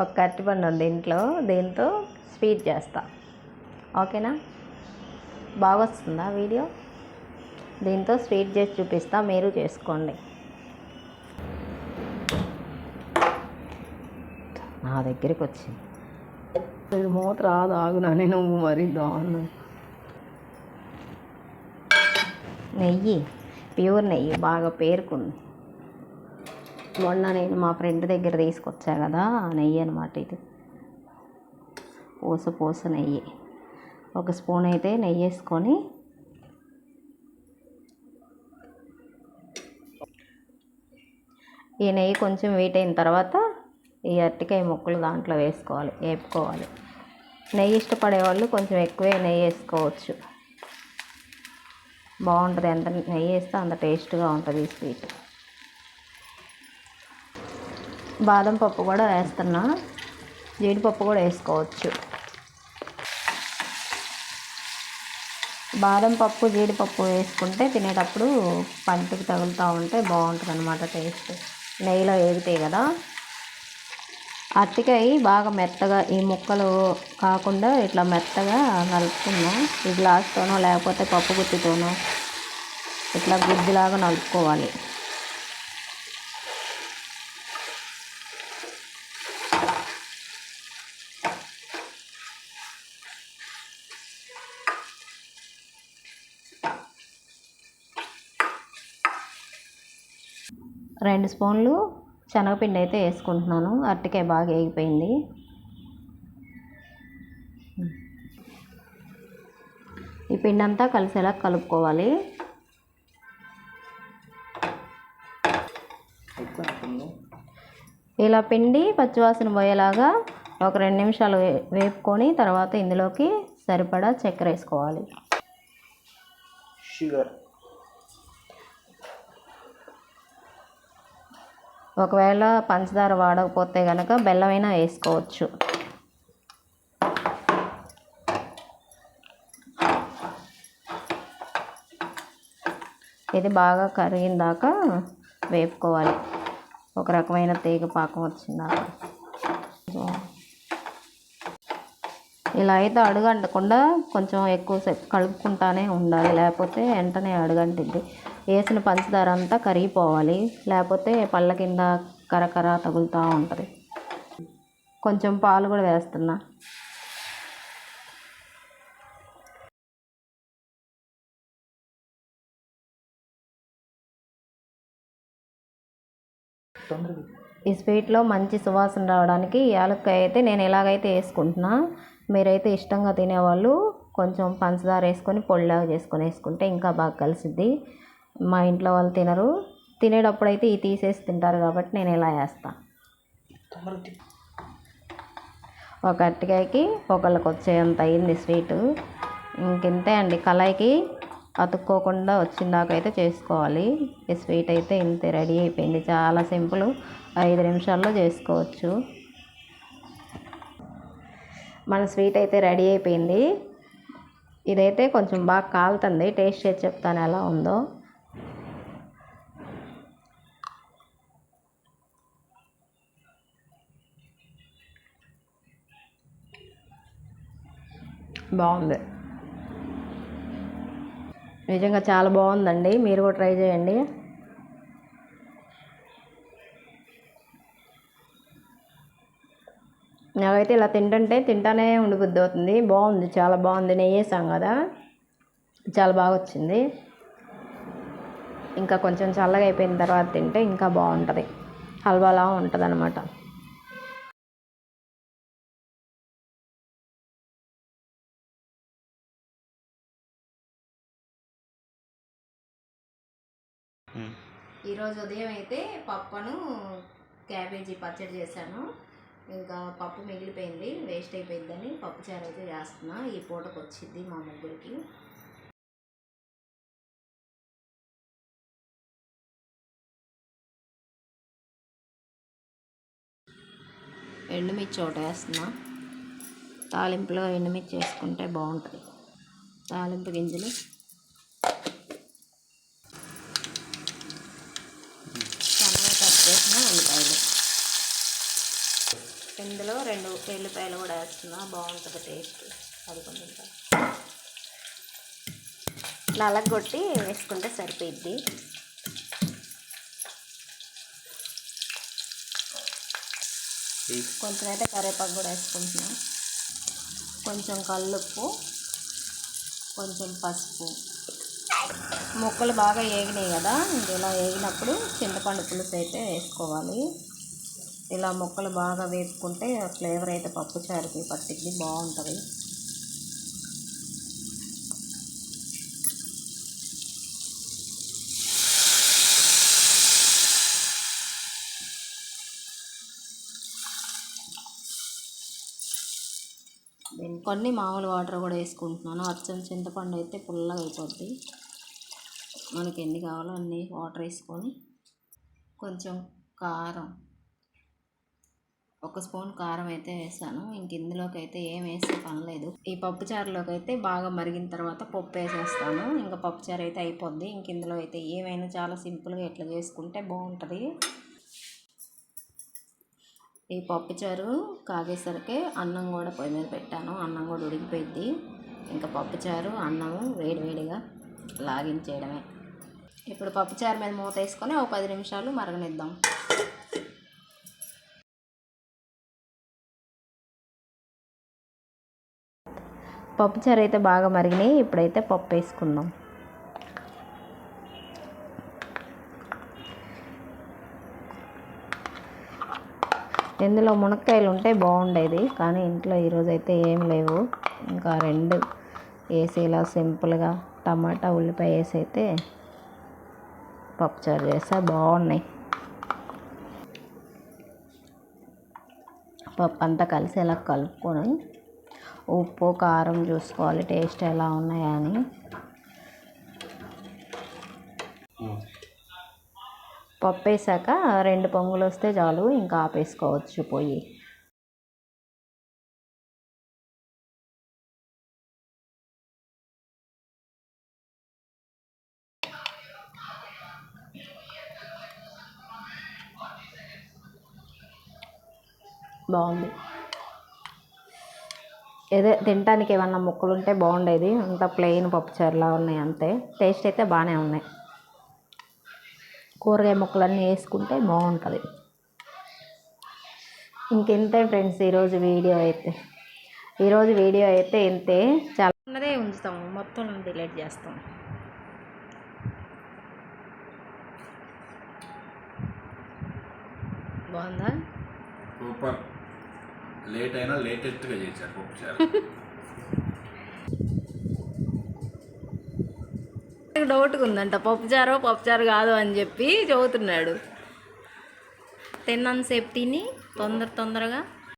ఒక అరటిపండు ఉంది ఇంట్లో, దీంతో స్వీట్ చేస్తా. ఓకేనా, బాగా వస్తుందా వీడియో? దీంతో స్వీట్ చేసి చూపిస్తా, మీరు చేసుకోండి. నా దగ్గరికి వచ్చింది. మూత రాదు, ఆగునానే నువ్వు మరి దాన్ని. నెయ్యి, ప్యూర్ నెయ్యి, బాగా పేరుకుంది. మొన్న నేను మా ఫ్రెండ్ దగ్గర తీసుకొచ్చా కదా, నెయ్యి అనమాట ఇది. పూస నెయ్యి. ఒక స్పూన్ అయితే నెయ్యి వేసుకొని ఈ నెయ్యి కొంచెం వీటైన తర్వాత ఈ అరటికాయ ముక్కలు దాంట్లో వేసుకోవాలి, వేపుకోవాలి. నెయ్యి ఇష్టపడే వాళ్ళు కొంచెం ఎక్కువే నెయ్యి వేసుకోవచ్చు, బాగుంటుంది. ఎంత నెయ్యి వేస్తే అంత టేస్ట్గా ఉంటుంది ఈ స్వీట్. బాదం పప్పు కూడా వేస్తున్నా, జీడిపప్పు కూడా వేసుకోవచ్చు. బాదం పప్పు జీడిపప్పు వేసుకుంటే తినేటప్పుడు పంటికి తగులుతూ ఉంటే బాగుంటుంది అన్నమాట టేస్ట్. నెయ్యిలో వేగితే కదా. అరటికాయ బాగా మెత్తగా, ఈ ముక్కలు కాకుండా ఇట్లా మెత్తగా నలుపుకున్నాం. ఈ గ్లాస్తోనో లేకపోతే పప్పు గుత్తితోనో ఇట్లా గుజ్జులాగా నలుపుకోవాలి. రెండు స్పూన్లు శనగపిండి అయితే వేసుకుంటున్నాను. అరటికాయ బాగా వేగిపోయింది. ఈ పిండి అంతా కలిసేలా కలుపుకోవాలి. ఇలా పిండి పచ్చివాసన పోయేలాగా ఒక 2 నిమిషాలు వేపుకొని తర్వాత ఇందులోకి సరిపడా చక్కెర వేసుకోవాలి. షుగర్, ఒకవేళ పంచదార వాడకపోతే కనుక బెల్లమైనా వేసుకోవచ్చు. ఇది బాగా కరిగిన దాకా వేపుకోవాలి, ఒక రకమైన తీగ పాకం వచ్చిందాక. ఇలా అయితే అడుగంటకుండా కొంచెం ఎక్కువసేపు కలుపుకుంటానే ఉండాలి, లేకపోతే వెంటనే అడుగంటిద్ది. వేసిన పంచదార అంతా కరిగిపోవాలి, లేకపోతే పళ్ళ కింద కరకర తగులుతూ ఉంటుంది. కొంచెం పాలు కూడా వేస్తున్నా. ఈ స్వీట్లో మంచి సువాసన రావడానికి యాలక్కాయ అయితే నేను ఎలాగైతే వేసుకుంటున్నా. మీరైతే ఇష్టంగా తినేవాళ్ళు కొంచెం పంచదార వేసుకొని పొడిలాగా చేసుకొని వేసుకుంటే ఇంకా బాగా కలిసిద్ది. మా ఇంట్లో వాళ్ళు తినరు, తినేటప్పుడు అయితే ఇవి తీసేసి తింటారు కాబట్టి నేను ఇలా వేస్తాను. ఒక అరటికాయకి ఒకళ్ళకి వచ్చేంత అయింది స్వీటు. ఇంకింతే అండి, కళాయికి అతుక్కోకుండా వచ్చిందాకైతే చేసుకోవాలి. ఈ స్వీట్ అయితే ఇంతే, రెడీ అయిపోయింది. చాలా సింపుల్, 5 నిమిషాల్లో చేసుకోవచ్చు. మన స్వీట్ అయితే రెడీ అయిపోయింది. ఇదైతే కొంచెం బాగా కాలుతుంది, టేస్ట్ చేసి చెప్తాను ఎలా ఉందో. బాగుంది, నిజంగా చాలా బాగుందండి. మీరు కూడా ట్రై చేయండి. నాకైతే ఇలా తింటానే ఉండిపోద్ది అవుతుంది. బాగుంది, చాలా బాగుంది. నెయ్యి వేసాం కదా, చాలా బాగా వచ్చింది. ఇంకా కొంచెం చల్లగా అయిపోయిన తర్వాత తింటే ఇంకా బాగుంటుంది, హల్వాలా ఉంటుంది అన్నమాట. ఈరోజు ఉదయం అయితే పప్పును క్యాబేజీ పచ్చడి చేశాను. ఇంకా పప్పు మిగిలిపోయింది, వేస్ట్ అయిపోయిందని పప్పు చారు అయితే చేస్తున్నా. ఈ పూటకు వచ్చింది మా ముగ్గురికి. ఎండుమిర్చి ఒకటి వేస్తున్నా. తాలింపులో ఎండుమిర్చి వేసుకుంటే బాగుంటుంది. తాలింపు గింజలు, టమాటా కట్ చేసిన ఉల్లిపాయలు. ఇందులో 2 ఎల్లిపాయలు కూడా వేస్తున్నా, బాగుంటుంది టేస్ట్. అది కొంచెం నలగొట్టి వేసుకుంటే సరిపోయిద్ది. కొంచెం అయితే కరివేపాకు కూడా వేసుకుంటున్నాం. కొంచెం కల్లుప్పు, కొంచెం పసుపు. ముక్కలు బాగా ఏగినాయి కదా, ఇలా ఏగినప్పుడు చింతపండు పులుసు అయితే వేసుకోవాలి. ఇలా ముక్కలు బాగా వేపుకుంటే ఫ్లేవర్ అయితే పప్పుచారుకి పట్టింది, బాగుంటుంది. కొన్ని మామూలు వాటర్ కూడా వేసుకుంటున్నాను. అచ్చం చింతపండు అయితే పుల్లగా అయిపోద్ది. మనకి ఎన్ని కావాలో అన్ని వాటర్ వేసుకొని, కొంచెం కారం, 1 స్పూన్ కారం అయితే వేసాను. ఇంక ఇందులోకి అయితే ఏం వేసే పని లేదు. ఈ పప్పుచారులోకి అయితే బాగా మరిగిన తర్వాత పప్పు వేసేస్తాను. ఇంకా పప్పుచారు అయితే అయిపోద్ది. ఇంక ఇందులో అయితే ఏమైనా చాలా సింపుల్గా ఇట్లా చేసుకుంటే బాగుంటుంది. ఈ పప్పుచారు కాగేసరికి అన్నం కూడా పొయ్యి మీద పెట్టాను. అన్నం కూడా ఉడికిపోయింది. ఇంకా పప్పుచారు అన్నము వేడివేడిగా లాగించేయడమే. ఇప్పుడు పప్పుచారు మీద మూత వేసుకొని 10 నిమిషాలు మరగనిద్దాం. పప్పుచారు అయితే బాగా మరిగినాయి. ఇప్పుడైతే పప్పు వేసుకుందాం. ఇందులో మునక్కాయలు ఉంటే బాగుండేది, కానీ ఇంట్లో ఈరోజు అయితే ఏం లేవు. ఇంకా 2 వేసి ఇలా సింపుల్గా టమాటా ఉల్లిపాయ వేసి అయితే పప్పుచారు చేస్తే బాగున్నాయి. పప్పు అంతా కలిసి ఇలా కలుపుకొని ఉప్పు కారం చూసుకోవాలి, టేస్ట్ ఎలా ఉన్నాయా అని. పప్పు వేసాక 2 పొంగులు వస్తే చాలు, ఇంకా ఆపేసుకోవచ్చు పొయ్యి. బాగుంది. ఏదో తినడానికి ఏమన్నా ముక్కలు ఉంటే బాగుండేది, అంత ప్లెయిన్ పప్పుచారులా ఉన్నాయి అంతే. టేస్ట్ అయితే బాగానే ఉన్నాయి. కూరగాయ ముక్కలన్నీ వేసుకుంటే బాగుంటుంది. ఇంకెంతే ఫ్రెండ్స్ ఈరోజు వీడియో అయితే ఇంతే. చాలా ఉన్నదే ఉంచుతాము, మొత్తం డిలీట్ చేస్తాం. బాగుందా? సూపర్. లేట్ అయినా లేటెస్ట్గా చేశారు పప్పుచారు. డౌట్గా ఉందంట, పప్పుచారు కాదు అని చెప్పి చదువుతున్నాడు. తిన్నంతసేపు తిని తొందరగా